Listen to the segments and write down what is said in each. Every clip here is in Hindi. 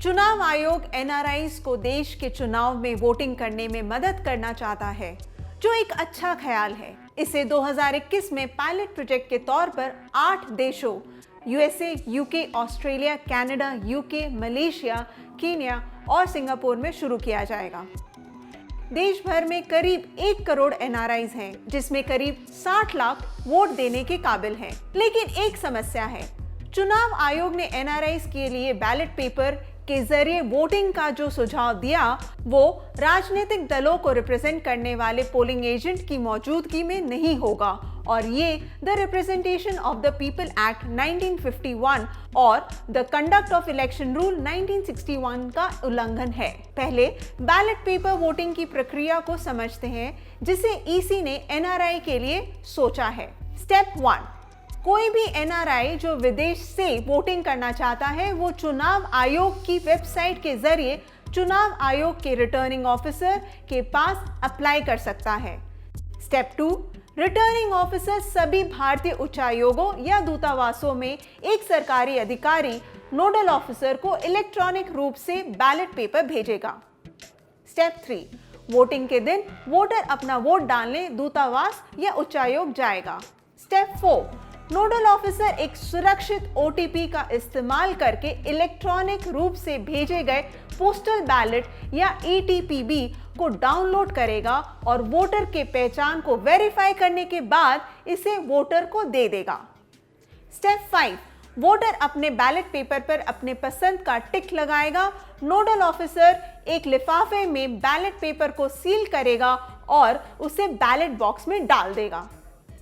चुनाव आयोग एनआरआईज को देश के चुनाव में वोटिंग करने में मदद करना चाहता है, जो एक अच्छा ख्याल है। इसे 2021 में पायलट प्रोजेक्ट के तौर पर 8 देशों USA, UK, Australia, Canada, UK, Malaysia, Kenya और सिंगापुर में शुरू किया जाएगा। देश भर में करीब 1 करोड़ एनआरआईज हैं, जिसमें करीब 60 लाख वोट देने के काबिल हैं। लेकिन एक समस्या है। चुनाव आयोग ने एनआरआईज के लिए बैलेट पेपर के जरिए वोटिंग का जो सुझाव दिया, वो राजनीतिक दलों को रिप्रेजेंट करने वाले पोलिंग एजेंट की मौजूदगी में नहीं होगा और ये the representation of the people act 1951 और the conduct of election rule 1961 का उल्लंघन है। पहले बैलेट पेपर वोटिंग की प्रक्रिया को समझते हैं, जिसे ईसी ने एनआरआई के लिए सोचा है। स्टेप 1, कोई भी एनआरआई जो विदेश से वोटिंग करना चाहता है, वो चुनाव आयोग की वेबसाइट के जरिए चुनाव आयोग के रिटर्निंग ऑफिसर के पास अप्लाई कर सकता है। स्टेप 2, रिटर्निंग ऑफिसर सभी भारतीय उच्चायोगों या दूतावासों में एक सरकारी अधिकारी नोडल ऑफिसर को इलेक्ट्रॉनिक रूप से बैलेट पेपर भेजेगा। स्टेप 3, वोटिंग के दिन वोटर अपना वोट डालने दूतावास या उच्चायोग जाएगा। स्टेप 4, नोडल ऑफिसर एक सुरक्षित ओटीपी का इस्तेमाल करके इलेक्ट्रॉनिक रूप से भेजे गए पोस्टल बैलेट या ईटीपीबी को डाउनलोड करेगा और वोटर के पहचान को वेरीफाई करने के बाद इसे वोटर को दे देगा। स्टेप 5, वोटर अपने बैलेट पेपर पर अपने पसंद का टिक लगाएगा। नोडल ऑफिसर एक लिफाफे में बैलेट पेपर को सील करेगा और उसे बैलेट बॉक्स में डाल देगा।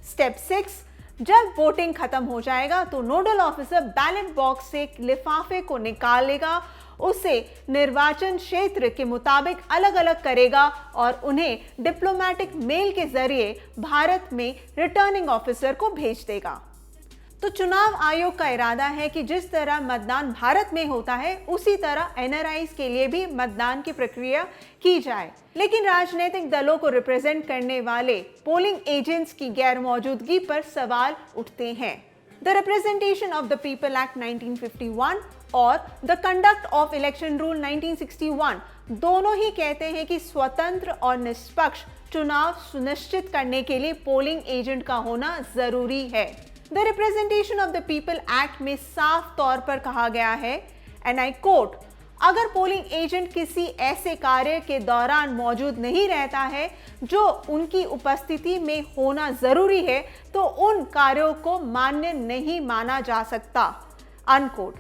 स्टेप 6, जब वोटिंग खत्म हो जाएगा तो नोडल ऑफिसर बैलेट बॉक्स से लिफाफे को निकालेगा, उसे निर्वाचन क्षेत्र के मुताबिक अलग अलग करेगा और उन्हें डिप्लोमेटिक मेल के जरिए भारत में रिटर्निंग ऑफिसर को भेज देगा। तो चुनाव आयोग का इरादा है कि जिस तरह मतदान भारत में होता है, उसी तरह एनआरआईज के लिए भी मतदान की प्रक्रिया की जाए। लेकिन राजनीतिक दलों को रिप्रेजेंट करने वाले पोलिंग एजेंट्स की गैर मौजूदगी पर सवाल उठते हैं। The representation of the people act 1951 और the conduct of election rule 1961 दोनों ही कहते हैं कि स्वतंत्र और निष्पक्ष चुनाव सुनिश्चित करने के लिए पोलिंग एजेंट का होना जरूरी है। The representation of the people act में साफ तौर पर कहा गया है, एंड आई कोट, अगर पोलिंग एजेंट किसी ऐसे कार्य के दौरान मौजूद नहीं रहता है जो उनकी उपस्थिति में होना जरूरी है, तो उन कार्यों को मान्य नहीं माना जा सकता, अनकोट।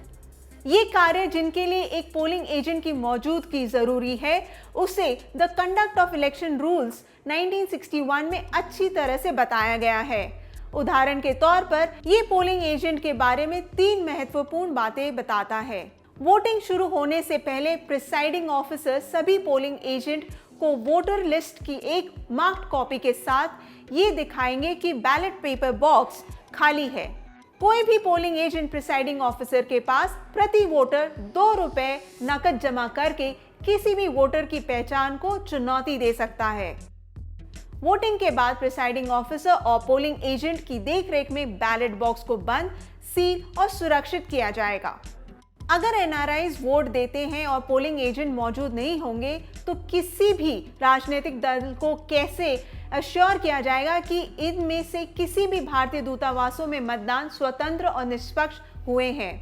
ये कार्य जिनके लिए एक पोलिंग एजेंट की मौजूदगी जरूरी है, उसे the conduct of election rules 1961 में अच्छी तरह से बताया गया है। उदाहरण के तौर पर ये पोलिंग एजेंट के बारे में 3 महत्वपूर्ण बातें बताता है। वोटिंग शुरू होने से पहले प्रिसाइडिंग ऑफिसर सभी पोलिंग एजेंट को वोटर लिस्ट की एक मार्क्ड कॉपी के साथ ये दिखाएंगे कि बैलेट पेपर बॉक्स खाली है। कोई भी पोलिंग एजेंट प्रिसाइडिंग ऑफिसर के पास प्रति वोटर 2 रुपए नकद जमा करके किसी भी वोटर की पहचान को चुनौती दे सकता है। वोटिंग के बाद प्रिसाइडिंग ऑफिसर और पोलिंग एजेंट की देखरेख में बैलेट बॉक्स को बंद, सील और सुरक्षित किया जाएगा। अगर एनआरआईज वोट देते हैं और पोलिंग एजेंट मौजूद नहीं होंगे, तो किसी भी राजनीतिक दल को कैसे अश्योर किया जाएगा कि इनमें से किसी भी भारतीय दूतावासों में मतदान स्वतंत्र और निष्पक्ष हुए हैं।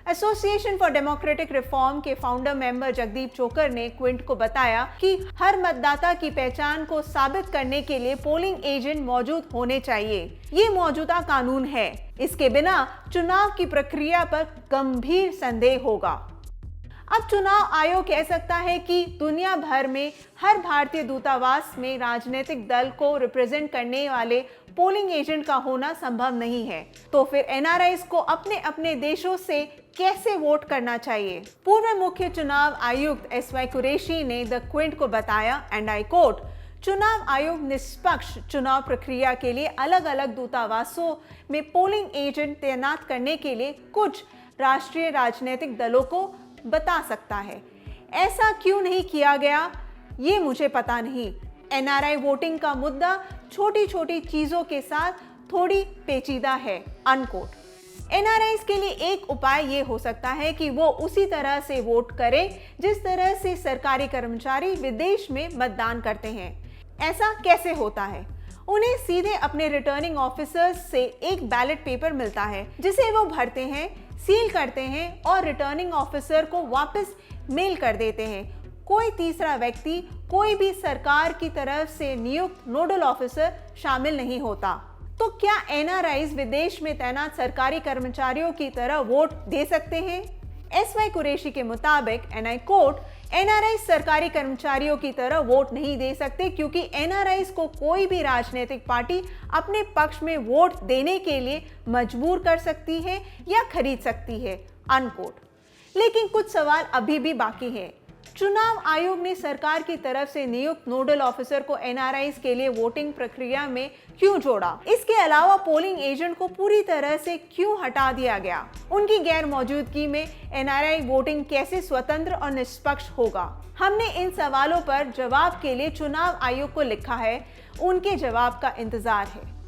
एसोसिएशन फॉर डेमोक्रेटिक रिफॉर्म के फाउंडर मेंबर जगदीप चोकर ने क्विंट को बताया कि हर मतदाता की पहचान को साबित करने के लिए पोलिंग एजेंट मौजूद होने चाहिए। ये मौजूदा कानून है। इसके बिना चुनाव की प्रक्रिया पर गंभीर संदेह होगा। अब चुनाव आयोग कह सकता है कि दुनिया भर में हर भारतीय दूतावास में राजनीतिक दल को रिप्रेजेंट करने वाले पोलिंग एजेंट का होना संभव नहीं है। तो फिर एनआरआईज को अपने अपने देशों से कैसे वोट करना चाहिए? पूर्व मुख्य चुनाव आयुक्त एसवाई कुरैशी ने द क्विंट को बताया, एंड आई कोट, चुनाव आयोग निष्पक्ष चुनाव प्रक्रिया के लिए अलग अलग दूतावासों में पोलिंग एजेंट तैनात करने के लिए कुछ राष्ट्रीय राजनीतिक दलों को बता सकता है। ऐसा क्यों नहीं किया गया, ये मुझे पता नहीं। एनआरआई वोटिंग का मुद्दा छोटी छोटी चीजों के साथ थोड़ी पेचीदा है, अनकोट। एनआरआईज के लिए एक उपाय ये हो सकता है कि वो उसी तरह से वोट करें जिस तरह से सरकारी कर्मचारी विदेश में मतदान करते हैं। ऐसा कैसे होता है? उन्हें सीधे अपने रिटर्निंग ऑफिसर्स से एक बैलेट पेपर मिलता है जिसे वो भरते हैं, सील करते हैं और रिटर्निंग ऑफिसर को वापस मेल कर देते हैं। कोई तीसरा व्यक्ति, कोई भी सरकार की तरफ से नियुक्त नोडल ऑफिसर शामिल नहीं होता। तो क्या एनआरआईज विदेश में तैनात सरकारी कर्मचारियों की तरह वोट दे सकते हैं? एसवाई कुरैशी के मुताबिक, एंड आई कोट, एनआरआईज सरकारी कर्मचारियों की तरह वोट नहीं दे सकते क्योंकि एनआरआईज को कोई भी राजनीतिक पार्टी अपने पक्ष में वोट देने के लिए मजबूर कर सकती है या खरीद सकती है, अनकोट। लेकिन कुछ सवाल अभी भी बाकी है। चुनाव आयोग ने सरकार की तरफ से नियुक्त नोडल ऑफिसर को एनआरआईज के लिए वोटिंग प्रक्रिया में क्यों जोड़ा? इसके अलावा पोलिंग एजेंट को पूरी तरह से क्यों हटा दिया गया? उनकी गैर मौजूदगी में एनआरआई वोटिंग कैसे स्वतंत्र और निष्पक्ष होगा? हमने इन सवालों पर जवाब के लिए चुनाव आयोग को लिखा है। उनके जवाब का इंतजार है।